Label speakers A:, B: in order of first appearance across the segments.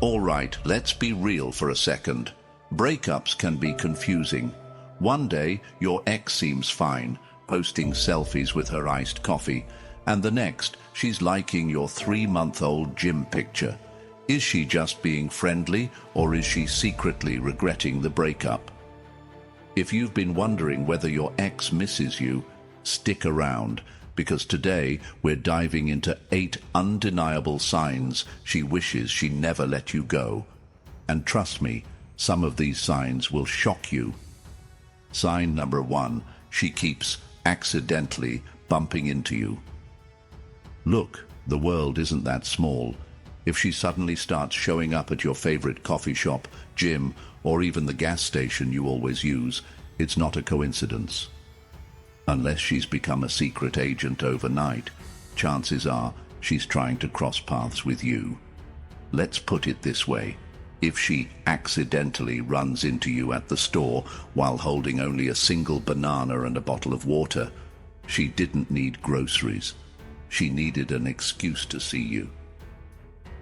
A: All right, let's be real for a second. Breakups can be confusing. One day, your ex seems fine, posting selfies with her iced coffee, and the next, she's liking your 3-month-old gym picture. Is she just being friendly, or is she secretly regretting the breakup? If you've been wondering whether your ex misses you, stick around, because today we're diving into 8 undeniable signs she wishes she never let you go. And trust me, some of these signs will shock you. Sign number 1, she keeps accidentally bumping into you. Look, the world isn't that small. If she suddenly starts showing up at your favorite coffee shop, gym, or even the gas station you always use, it's not a coincidence. Unless she's become a secret agent overnight, chances are she's trying to cross paths with you. Let's put it this way. If she accidentally runs into you at the store while holding only a single banana and a bottle of water, she didn't need groceries. She needed an excuse to see you.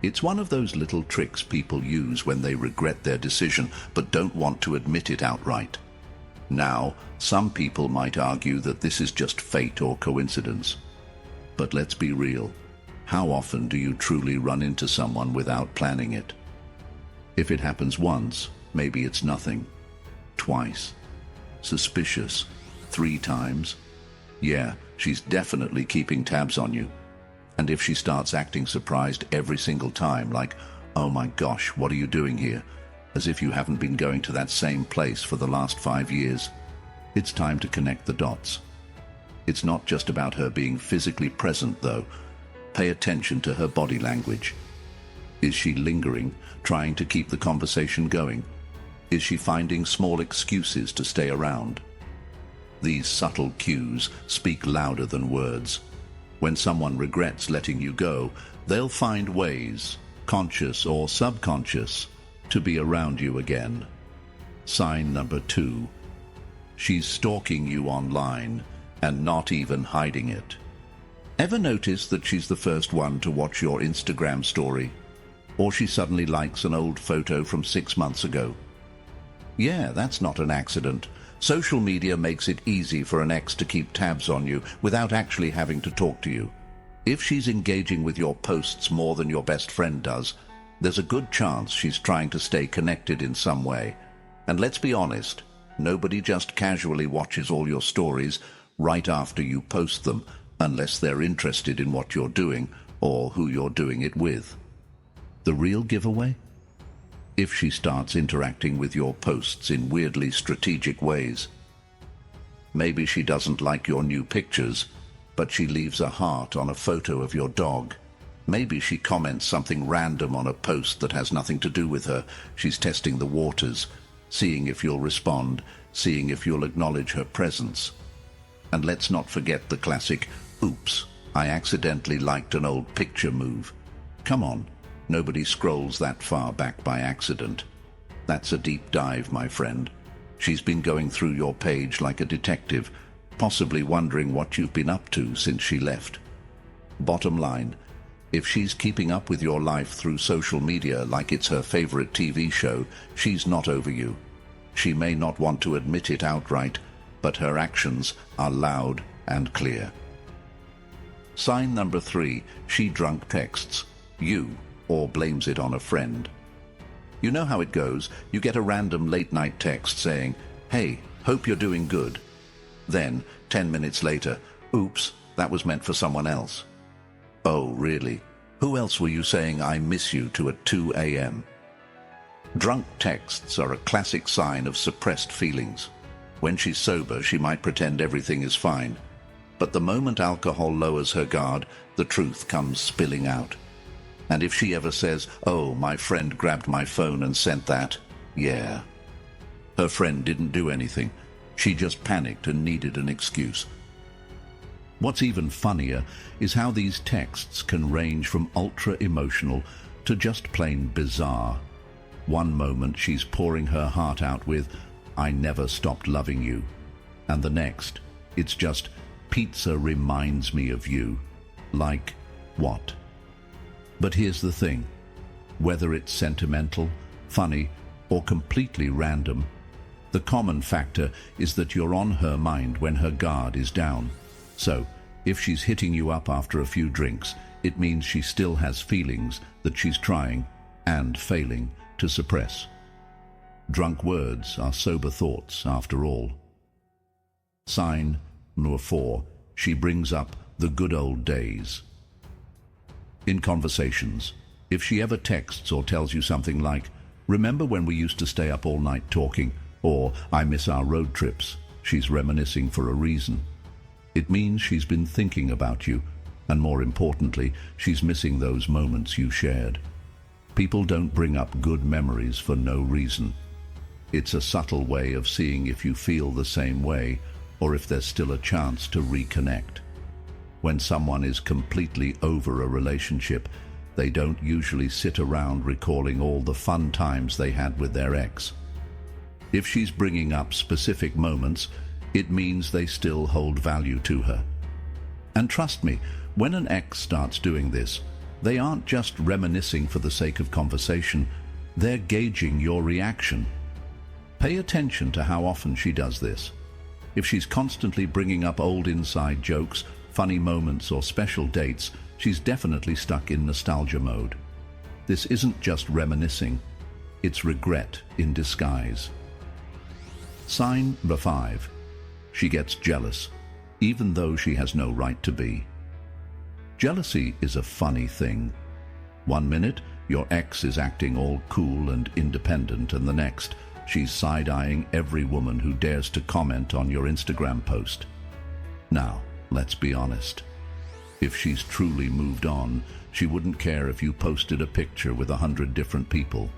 A: It's one of those little tricks people use when they regret their decision but don't want to admit it outright. Now, some people might argue that this is just fate or coincidence. But let's be real. How often do you truly run into someone without planning it? If it happens once, maybe it's nothing. Twice. Suspicious. 3 times. Yeah, she's definitely keeping tabs on you. And if she starts acting surprised every single time, like, oh my gosh, what are you doing here? As if you haven't been going to that same place for the last 5 years, it's time to connect the dots. It's not just about her being physically present, though. Pay attention to her body language. Is she lingering, trying to keep the conversation going? Is she finding small excuses to stay around? These subtle cues speak louder than words. When someone regrets letting you go, they'll find ways, conscious or subconscious, to be around you again. Sign number 2. She's stalking you online and not even hiding it. Ever notice that she's the first one to watch your Instagram story? Or she suddenly likes an old photo from 6 months ago? Yeah, that's not an accident. Social media makes it easy for an ex to keep tabs on you without actually having to talk to you. If she's engaging with your posts more than your best friend does, there's a good chance she's trying to stay connected in some way. And let's be honest, nobody just casually watches all your stories right after you post them, unless they're interested in what you're doing or who you're doing it with. The real giveaway? If she starts interacting with your posts in weirdly strategic ways. Maybe she doesn't like your new pictures, but she leaves a heart on a photo of your dog. Maybe she comments something random on a post that has nothing to do with her. She's testing the waters, seeing if you'll respond, seeing if you'll acknowledge her presence. And let's not forget the classic, oops, I accidentally liked an old picture move. Come on. Nobody scrolls that far back by accident. That's a deep dive, my friend. She's been going through your page like a detective, possibly wondering what you've been up to since she left. Bottom line, if she's keeping up with your life through social media like it's her favorite TV show, she's not over you. She may not want to admit it outright, but her actions are loud and clear. Sign number 3, she drunk texts you or blames it on a friend. You know how it goes. You get a random late-night text saying, hey, hope you're doing good. Then, 10 minutes later, oops, that was meant for someone else. Oh, really? Who else were you saying I miss you to at 2 a.m.? Drunk texts are a classic sign of suppressed feelings. When she's sober, she might pretend everything is fine. But the moment alcohol lowers her guard, the truth comes spilling out. And if she ever says, oh, my friend grabbed my phone and sent that, yeah. Her friend didn't do anything. She just panicked and needed an excuse. What's even funnier is how these texts can range from ultra-emotional to just plain bizarre. One moment she's pouring her heart out with, I never stopped loving you. And the next, it's just, pizza reminds me of you. Like, what? But here's the thing. whether it's sentimental, funny, or completely random. The common factor is that you're on her mind when her guard is down. So, if she's hitting you up after a few drinks, it means she still has feelings that she's trying and failing to suppress. Drunk words are sober thoughts, after all. Sign number 4. She brings up the good old days. In conversations, if she ever texts or tells you something like, "Remember when we used to stay up all night talking?" or "I miss our road trips," she's reminiscing for a reason. It means she's been thinking about you, and more importantly, she's missing those moments you shared. People don't bring up good memories for no reason. It's a subtle way of seeing if you feel the same way, or if there's still a chance to reconnect. When someone is completely over a relationship, they don't usually sit around recalling all the fun times they had with their ex. If she's bringing up specific moments, it means they still hold value to her. And trust me, when an ex starts doing this, they aren't just reminiscing for the sake of conversation, they're gauging your reaction. Pay attention to how often she does this. If she's constantly bringing up old inside jokes, funny moments, or special dates, she's definitely stuck in nostalgia mode. This isn't just reminiscing, it's regret in disguise. Sign number 5. She gets jealous, even though she has no right to be. Jealousy is a funny thing. One minute, your ex is acting all cool and independent, and the next, she's side-eyeing every woman who dares to comment on your Instagram post. Now, let's be honest. If she's truly moved on, she wouldn't care if you posted a picture with 100 different people.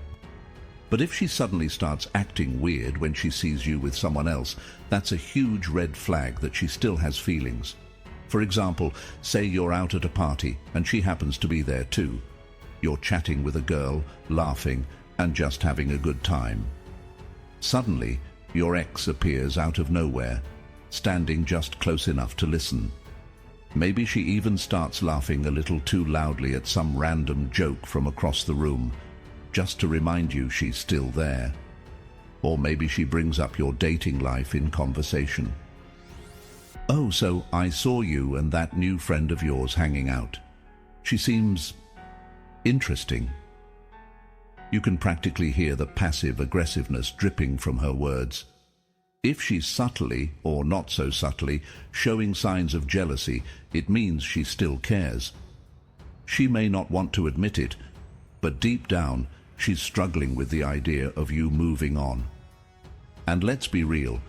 A: But if she suddenly starts acting weird when she sees you with someone else, that's a huge red flag that she still has feelings. For example, say you're out at a party and she happens to be there too. You're chatting with a girl, laughing, and just having a good time. Suddenly, your ex appears out of nowhere, standing just close enough to listen. Maybe she even starts laughing a little too loudly at some random joke from across the room, just to remind you she's still there. Or maybe she brings up your dating life in conversation. "Oh, so I saw you and that new friend of yours hanging out. She seems interesting." You can practically hear the passive aggressiveness dripping from her words. If she's subtly, or not so subtly, showing signs of jealousy, it means she still cares. She may not want to admit it, but deep down, she's struggling with the idea of you moving on. And let's be real,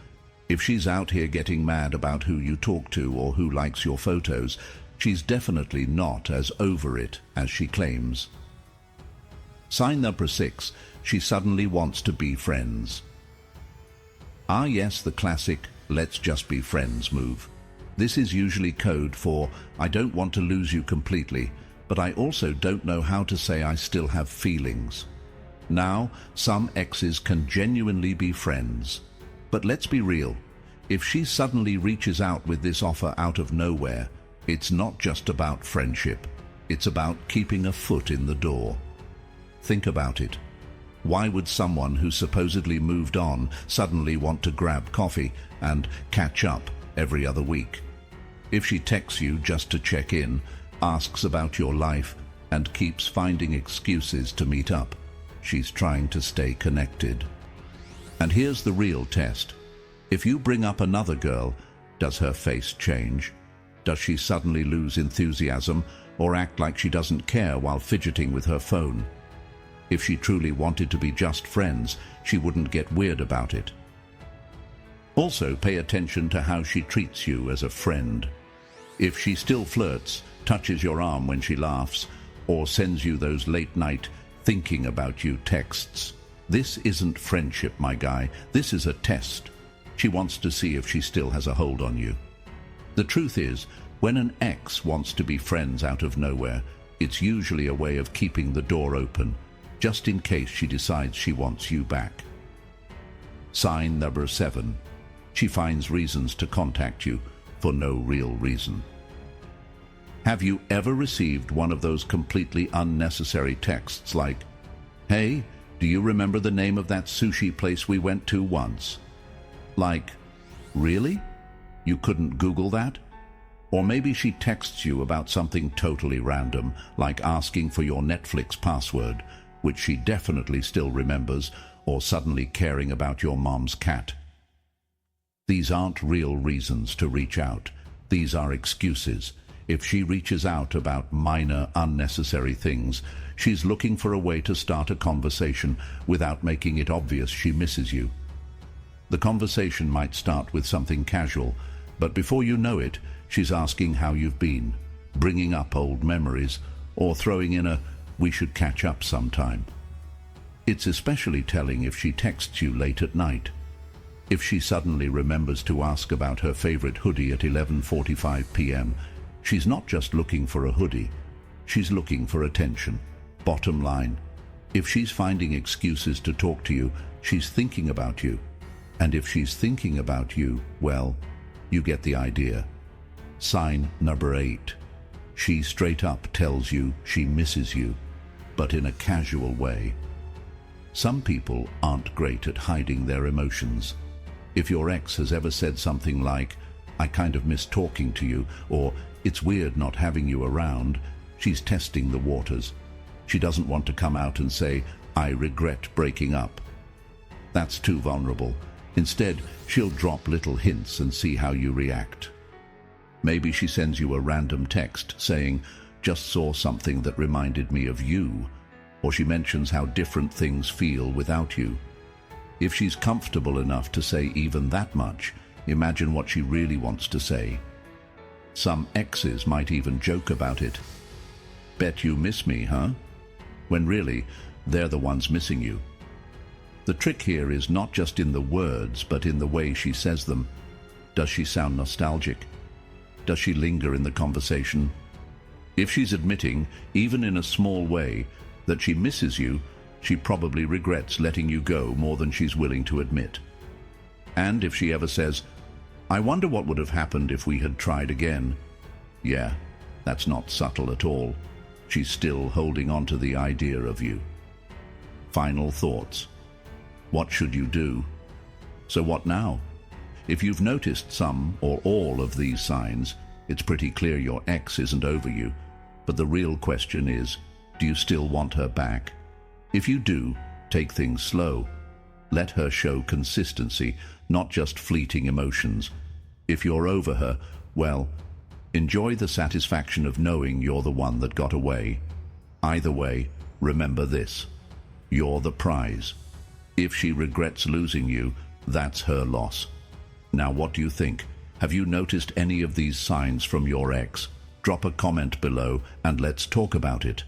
A: if she's out here getting mad about who you talk to or who likes your photos, she's definitely not as over it as she claims. Sign number 6, she suddenly wants to be friends. Ah yes, the classic, "let's just be friends" move. This is usually code for, "I don't want to lose you completely, but I also don't know how to say I still have feelings." Now, some exes can genuinely be friends. But let's be real, if she suddenly reaches out with this offer out of nowhere, it's not just about friendship, it's about keeping a foot in the door. Think about it. Why would someone who supposedly moved on suddenly want to grab coffee and catch up every other week? If she texts you just to check in, asks about your life, and keeps finding excuses to meet up, she's trying to stay connected. And here's the real test. If you bring up another girl, does her face change? Does she suddenly lose enthusiasm or act like she doesn't care while fidgeting with her phone? If she truly wanted to be just friends, she wouldn't get weird about it. Also, pay attention to how she treats you as a friend. If she still flirts, touches your arm when she laughs, or sends you those late-night thinking about you texts, this isn't friendship, my guy. This is a test. She wants to see if she still has a hold on you. The truth is, when an ex wants to be friends out of nowhere, it's usually a way of keeping the door open, just in case she decides she wants you back. Sign number 7. She finds reasons to contact you for no real reason. Have you ever received one of those completely unnecessary texts like, Hey, do you remember the name of that sushi place we went to once? Like, really? You couldn't Google that? Or maybe she texts you about something totally random, like asking for your Netflix password, which she definitely still remembers, or suddenly caring about your mom's cat. These aren't real reasons to reach out. These are excuses. If she reaches out about minor, unnecessary things, she's looking for a way to start a conversation without making it obvious she misses you. The conversation might start with something casual, but before you know it, she's asking how you've been, bringing up old memories, or throwing in a "we should catch up sometime." It's especially telling if she texts you late at night. If she suddenly remembers to ask about her favorite hoodie at 11:45 p.m., she's not just looking for a hoodie, she's looking for attention. Bottom line, if she's finding excuses to talk to you, she's thinking about you. And if she's thinking about you, well, you get the idea. Sign number 8. She straight up tells you she misses you, but in a casual way. Some people aren't great at hiding their emotions. If your ex has ever said something like, "I kind of miss talking to you," or "it's weird not having you around," she's testing the waters. She doesn't want to come out and say, "I regret breaking up." That's too vulnerable. Instead, she'll drop little hints and see how you react. Maybe she sends you a random text saying, "Just saw something that reminded me of you," or she mentions how different things feel without you. If she's comfortable enough to say even that much, imagine what she really wants to say. Some exes might even joke about it. "Bet you miss me, huh?" When really, they're the ones missing you. The trick here is not just in the words, but in the way she says them. Does she sound nostalgic? Does she linger in the conversation? If she's admitting, even in a small way, that she misses you, she probably regrets letting you go more than she's willing to admit. And if she ever says, "I wonder what would have happened if we had tried again," yeah, that's not subtle at all. She's still holding on to the idea of you. Final thoughts. What should you do? So what now? If you've noticed some or all of these signs, it's pretty clear your ex isn't over you. But the real question is, do you still want her back? If you do, take things slow. Let her show consistency, not just fleeting emotions. If you're over her, well, enjoy the satisfaction of knowing you're the one that got away. Either way, remember this: you're the prize. If she regrets losing you, that's her loss. Now, what do you think? Have you noticed any of these signs from your ex? Drop a comment below and let's talk about it.